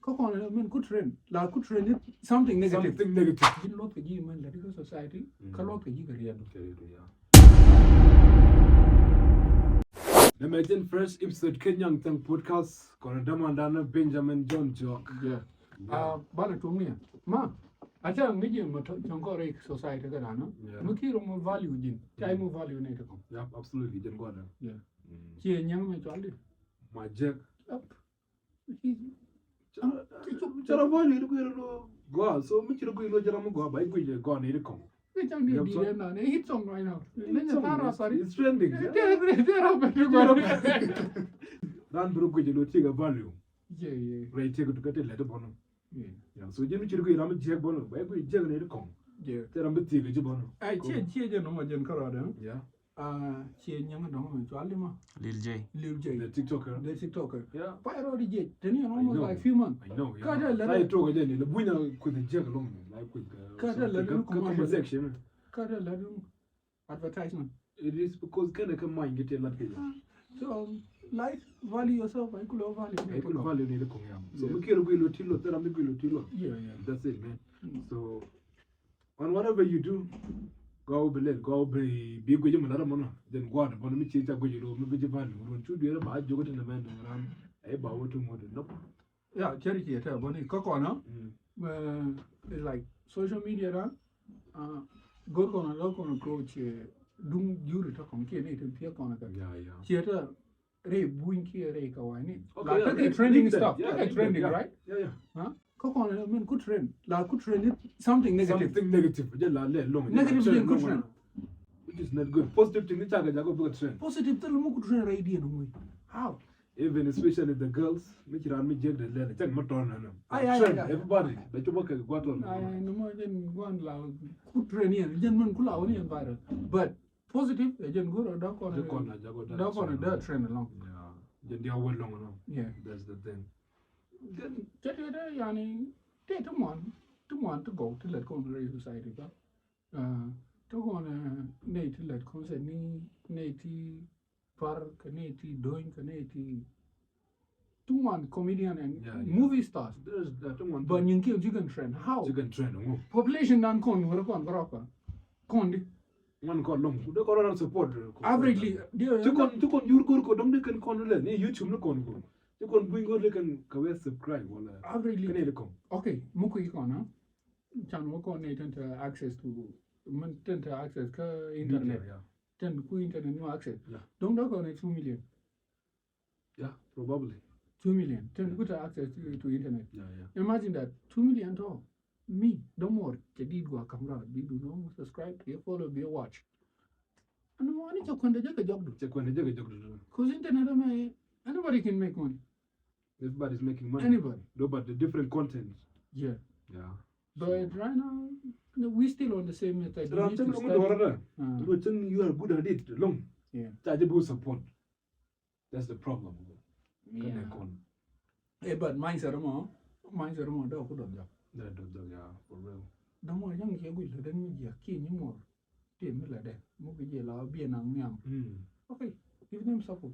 Come on, I mean, good trend. La good trend is something negative. Something negative. You lot the game man, the society. Kalot the game. Imagine first episode Nyangthiang podcast. Kono damandana Benjamin John Jock. Yeah. Bala to me. Ma. Acha ngi mo jongo re society ka no. Mukiro mo value jin. Time mo value ne ko. Yeah, absolutely. Jen goda. Yeah. Chi nyang me chali. My Jack. Up. Jara value ko go so mi chiro ko jara mo go ba ko je go ne ko. It's a hit song right now. It's trending. Dan bro ko je lo tiga value. Yeah. Right take to get a letter bono. Yeah. So je mi chiro ko ram je bono ba ko je ne ko. Yeah. Tera mi tiga je bono. Ai che je no ma jen karada. Yeah. Che nyang no ma chali ma. Lil J. The TikToker. Yeah. Pyro DJ. Then you almost like few months. I know. Kada la. I talk again. The buina ko the je long like with Kada la comment section. Kada la advertisement. It is because kind of mind get a lot. So life value yourself. I could value. Value need to come. So we can't go to tilo. Tell them to go to tilo. Yeah. That's it, man. So on whatever you do, go be good. You another man. Then go on. But me change go you me be value. When two do ba jogo in the man ram. Ba what to more no. Yeah, charity at a bonnie cocoa. It's like social media. Go on a local approach. Dung you to come here to peer corner. Yeah. Theater Ray Bunky Ray Kawani. Okay, Like trending stuff. Yeah, Trending, right? Yeah. Huh? Cocoa, I mean, good trend. La good trend is something negative. Something negative. Long. Negative is good trend. Which is not good. Positive thing is a good trend. Positive, tell them good trend idea. How? Even especially the girls, make it on me jack the letter. Check my turn. Everybody, but you work at what on. I know more than one loud good trend here. Gentlemen, cool out in viral. But positive, agent good or dog on a dirt trend along. Yeah. They are well long enough. Yeah. That's the thing. Then, yani, take them one to go to let go to the society. To go on a native let concert native park, native doing, native. Two one comedian and movie stars. There's that one. But you can trend. How? You can trend. Population done con work on Grappa. Condi. One call long. The corona support. Averagely, you can you go don't they can con YouTube no con go. You can bring go they can subscribe. Averagely. Okay, Muku Ikona. Chan Moko Nathan to access to access internet. Then ku internet no access. Don't look on it 2 million. Yeah, probably. 2 million. Then good access to internet. Yeah. Imagine that 2 million to me, no more. Jadi gua camera, we do no subscribe, be follow, be watch. And no money to jaga job do. Cause internet anybody can make money. Everybody's making money. Anybody. No, but the different content. Yeah. But So. right now we still on the same method. You are good at it. Long. Yeah. Chargeable support. That's the problem. Yeah. But mine's a more dog could have. Yeah, for real. No more young here with the media, king more. Tim Miller, movie la be an young. Okay, give them support.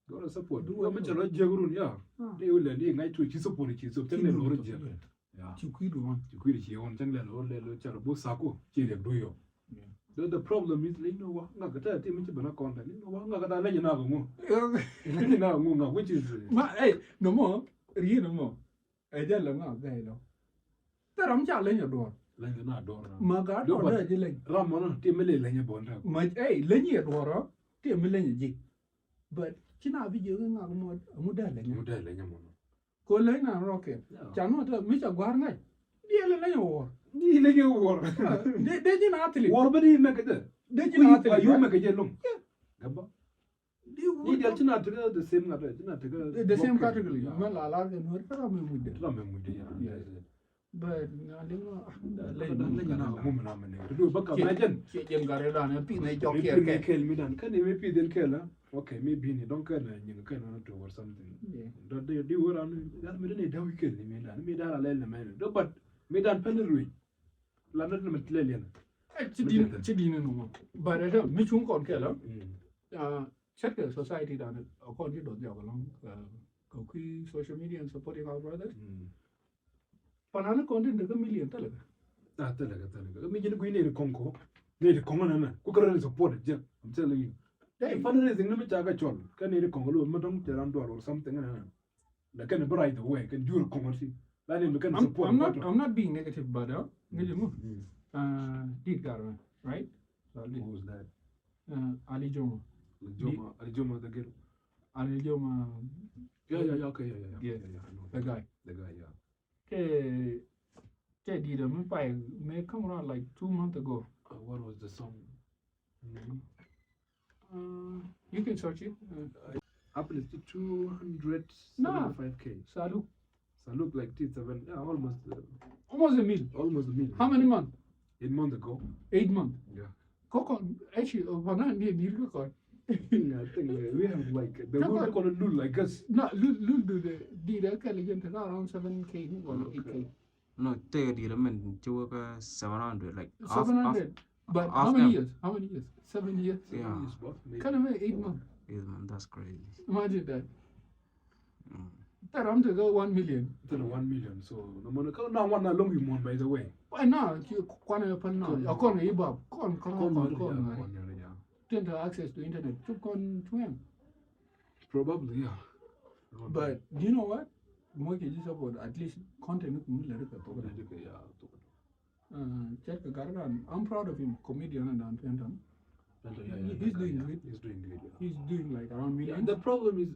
Go to support. Do a much of Jagurun, yeah. They will let you to support it. So tell them origin. Yeah. You quit it on Tangle or Little Sako, Chile Bruyo. The problem is, you know what? Not a team to Banacon, you know what? Not a legend, which is. No more, no more. I tell them out there. I'm telling you, door. Lena door. Magat or Ramon, Timely Lena Bonda. My Lenya door, Timmy. But China be doing a model. Colena rocket. Cannot Mr. Guarnay. Dear Lenya war. Dear war. They didn't actually. War, but he make it. They didn't you make a yellow. You did not the same the same category. Well, I like and what but okay, maybe you don't care you cannot or something. That they do around that minute how we kill me that man. But me that penalty. London Metlelian. Chidino, but I don't meet you called Keller. Check the society down according to the along social media and supporting our brothers. Panana content the million talaga. Talaga. Me jini kuine konko. Ne kongo na. Ku kara support je. I'm telling you. Hey, fundraising na me chaga chol. Kan ne kongo lo me dong teran door or something na. La kan be right away kan jur kongo si. La ne me kan support. I'm not being negative but ngijimu. Did Garman, right? Who was that? Ali Joma. Ali Joma the girl. Ali Joma. Yeah, okay, yeah. The guy, yeah. Okay, did may come around like 2 months ago. What was the song? You can search it. Apple is 275k. Saluk like T7. Yeah, almost. Almost a mil. Almost a mil. How many months? 8 months ago. 8 months. Yeah. Coco, actually, I think we have like the world gonna do like us. No, Lul do the around 7k or 8k. No, they did a man to 700 like 700. But how many years? 7 years. Yeah. Kind of 8 months. 8 months. That's crazy. Imagine that. That I'm to go 1 million. 1 million. So no matter now one long you want by the way. Why not? You can't open now. You can't ibab. Can't tend to access to internet. Probably, yeah. But do you know what? More just about at least content. I'm proud of him, comedian and Nyangthiang. He's doing good. He's doing good. Yeah. He's doing like around million. The problem is,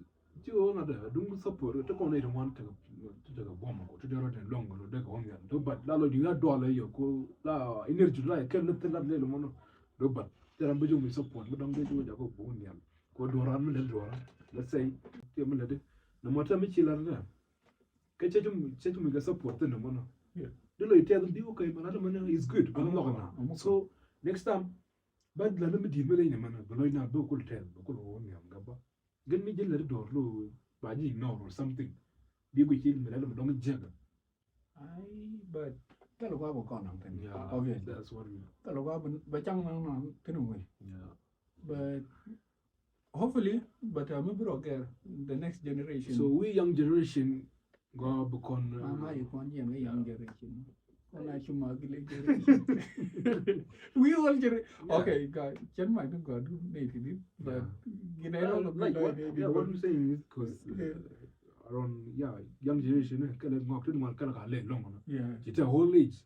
you know, don't support. Take on 1 to take a bomb to the road and long or take on the but Lalo, you got dollar, you go la energy like can let that little mono. But there are big support, but don't get you with a go bonian. Go do run the door. Let's say, no matter me chiller. Catch him, say to me a support in the mono. Yeah. You tell them, okay, but another man is good, but I'm not gonna. So next time, but let me deal with any man, but not do could tell, but could own him. Get me the door, low, by ignore or something. Be with him, but I don't jagger. But tell a while gone. Yeah, obviously. That's what we. Tell a while, but young man, anyway. Yeah. But hopefully, but I'm a broker, the next generation. So we young generation go become. Young generation. We all get okay, guys. Chen might have got native, but you know, like what I'm saying is because around young generation, kind of walk to one kind of long. Yeah, it's a whole age.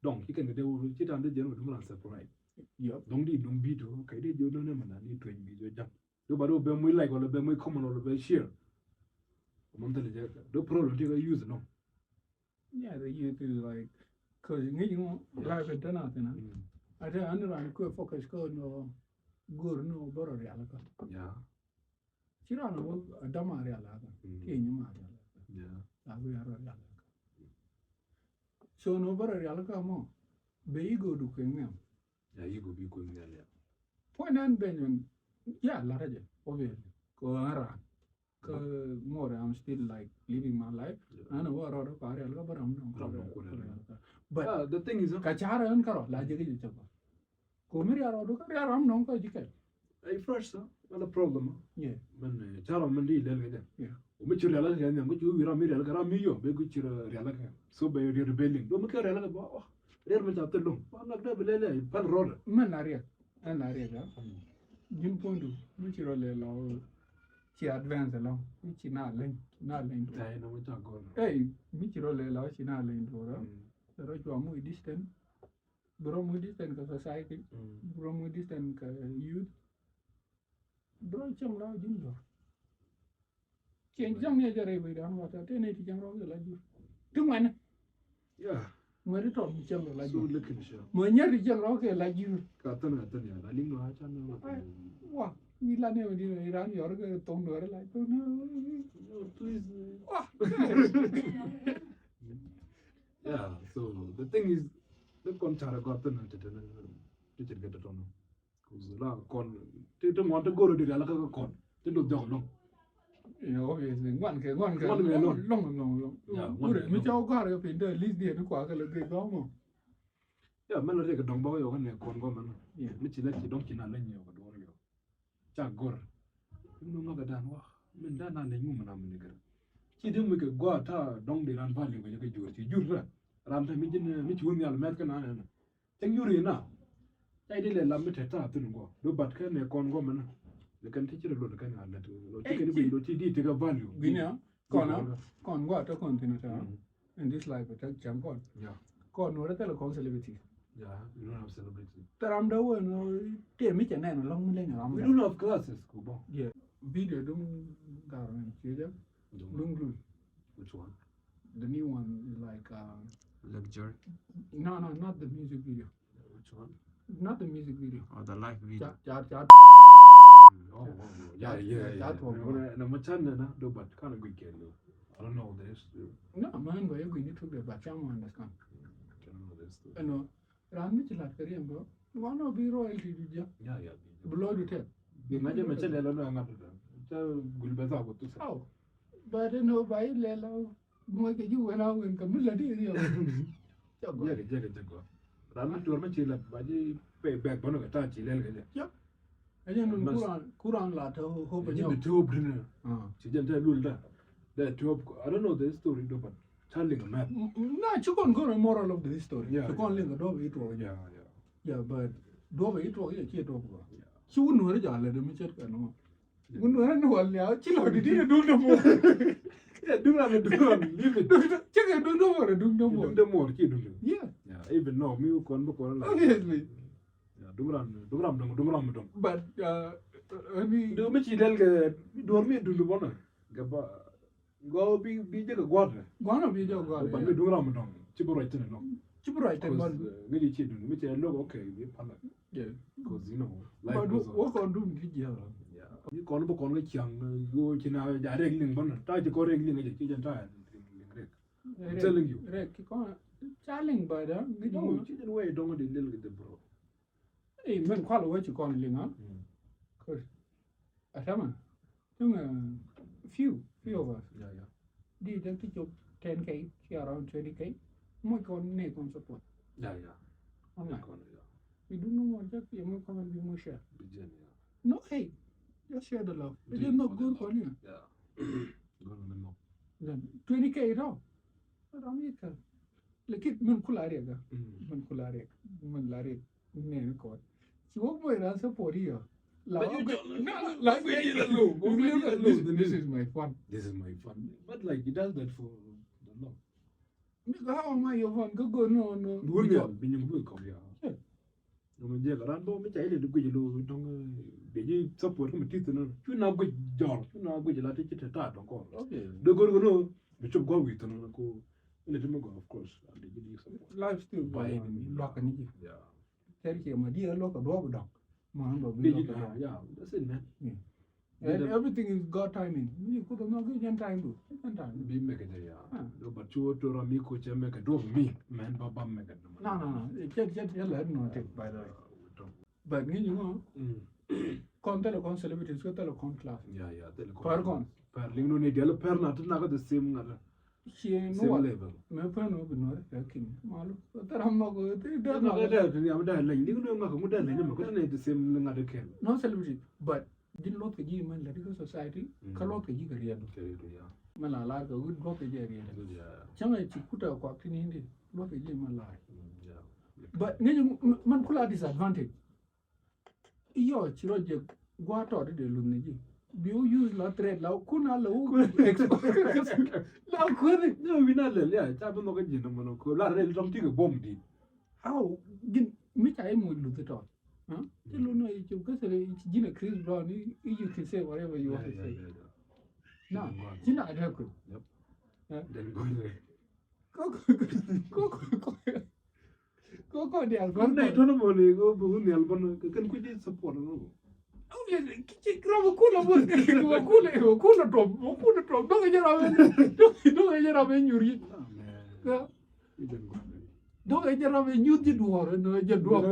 Don't you can do it under general separate. Yep. Don't be do okay, they don't know man, need to be your jump. Nobody be muy like or be muy common or be share. The problem they use no. Yeah, they use it like. Because you life is done nothing. I tell you, I'm going to focus on good no borrow reality. Yeah. She don't know a dumb reality. Yeah. We are reality. So no borrow reality more. Be go to Queen. Yeah, you go be going there. Point and Benjamin. Yeah, large, obviously. Go around. More, I'm still like living my life. I know what other party, but I'm not. But the thing is, Kachara and Karo, Lajari, Kumiria, I'm not going to get. First, not a problem. Yeah. When Charo Mandi, yeah. Which you realize, and which you are made a Garamio, big which you're so by your rebellion. Don't make a relative. They're much after long. I'm not going to pan roller. Manaria, and Aria. Jim Pondu, which you allow. She advanced along, which she not lane. Hey, Michiro allow she not lane for her. The right to a more distant, grow more distant society, grow more distant youth. Bro, Chang Lao Jingo. Change young nature every day, what I tell you, young Lao like you. 2 months. Yeah. Where it all become like So you. looking sure. When you're young Lao like you. Katana, I didn't know how to What? We land in Iran, you're going to tongue like, oh no, please. Yeah, so the thing is, the contract got the night to get it on. They don't want to go to the Alaka con. They don't know. Obviously, one long. Yeah, one. Got up in the least day to quack a little. Yeah, man, take a dong boy or a con woman. Yeah, which you let you don't kill a lany or do you. Jack Gore. You know, Magadan, Mindana, the human. She didn't make a go at her, don't they run value when you get yours. You ram ta mi jin mi chun yal met kana na chang yuri na dai dile lam mi ta tun go do bat ka ne kon go mana le kan ti chira lo kan na la to lo ti kan bi lo ti di ti ga value Guinea, con qua to continue in this life it jump on. Yeah. Con no tele con celebrity. Yeah, we don't have celebrities. Taram da wo no te mi chane no long le ram. We don't have classes, Kubo. Yeah. Video dum garment, you know? Lung. Which one? The new one is like Luxury. no, not the music video. Which one? Not the music video. Or the live video. Oh, yeah. That one. Na machana na do but kind of good game. I don't know this. No, man, where you going to the bacham understand. I don't know this. No, ran mi chilat kariam bro. One of be royalty video. Yeah. Below the tape. Imagine machana la na ngata. Ta gulbeza go to sa. Oh. But no by lela mo ke ju wena wen kamila di rio. Jago. Ran tu ma chila baji pay back bono ta chilel ga. Yep. Ayen kuran la to ho ba Imagine the tube dinner. She just ruled that. That tube, I don't know the story, though, but telling a map. No, you can't go the moral of the story. Yeah, You can't link a dog it or Yeah. but dog it or a kid over. She wouldn't know the let me check no. Wouldn't know now. Chill out, didn't do no more. Yeah, do not leave it. Check it, do no more, do no more. Do more, kid. Yeah, Even now, me, obviously. Yeah, do But, I mean, do me, do me, do the one. Go be a water. one of you don't go. But we do Ramadan. Chiborite, no. Chiburite, Because really children, which I look okay, yeah. because you know, life But goes on. what can do video? Yeah. You can't book on which young, you can have a regling one, try to go regling a kitchen tire. I'm telling you. Rick, you can't. Charling by the No, children way don't want to deal with the bro. Hey, men call what you call it, huh? Because I tell you, few of us. Yeah. Did them teach you 10K, around 20K? My con neck on support. Yeah. I'm like, we do no more, just be more common, be more share. Yeah. No, hey, just share the love. It is not good for you. Yeah. Go on the map. Then 20K at all. But I'm it. Like it, men kulariga. Men kulariga. Men lariga. Name called. She won't wait and support here. But you don't like we need a loop. This is my fun. This is my fun. But like he does that for the love. How am I your fun? Go no. Binyong bu ko ya. No me je garan bo me chai le du lo dong de ji support me tit no. Tu na go jor, tu na go la te chita ta don ko. Okay. Do go no. Me chop go with no ko. Ile me go of course. And they give support. Life still by lock and you. Yeah. Tell you my dear lock a dog dog. Man, Yeah, that's it, man. And everything is God timing. You could have not given time to. Be make it, yeah. No, but you to Rami coach and make a dog me, man, Baba make it. No. It just let no take by the way. But you know, con telecom celebrities, go telecom class. Yeah, Paragon. Perling no need yellow per not the same She ain't no level. My friend will be not king. Malu. But I'm not good. No celebrity, but didn't look at you, man, Latigo Society, Kalok, you can read. Malala, a good block a year. Changa Chikuta, Quakin India, look at you, Malala. But Mancula disadvantage. Yo, Chiroja, Guato, the Lunigi. You use la thread, la kuna la la kuri. No, we not yeah. It's happened to get no la real something a bomb did. How did me time will look at all? Huh? You don't know if you go to Gina Chris Brown, you can say whatever you want to say. No, Gina, I have good. Yep. Then go there. Go there. One day, don't know, go to the album. Can quit support. Obviously, grab a cooler one, a cooler drop, don't get around you read. Don't get around you did war and I just walk.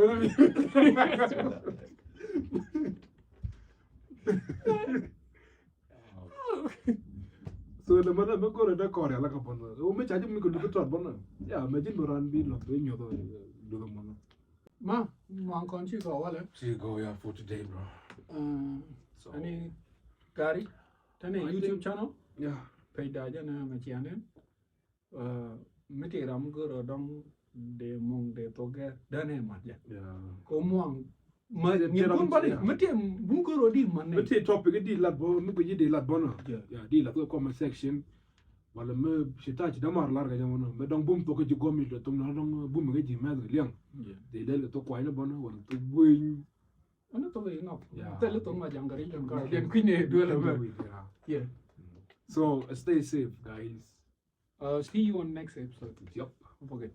So the mother go to the corner like upon the which I didn't go to the top one. Yeah, imagine Moran be not doing your do the money. Ma, can't you go? See, go yeah for today, bro. So, any Gary, tell YouTube channel? Yeah. Pay Dajana Machianen. mete ram go dong de mong de toge dane mat ya Yeah. ko mong ma Mete ni ram- kun bari yeah. mete bun go di man ne But the topic di lat bo mu di lat bono. Yeah. Yeah, di lat ko comment section. Wala me shita ci damar lar ga jamono. Me dong bum to ko ci gomi do tum na dong bum ga ji ma ga liang. De le to ko ina bono wala to buin. ana to be no Yeah. tele to ma jangari jangara den kine do la ba yeah So stay safe, guys. see you on next episode Yep. don't forget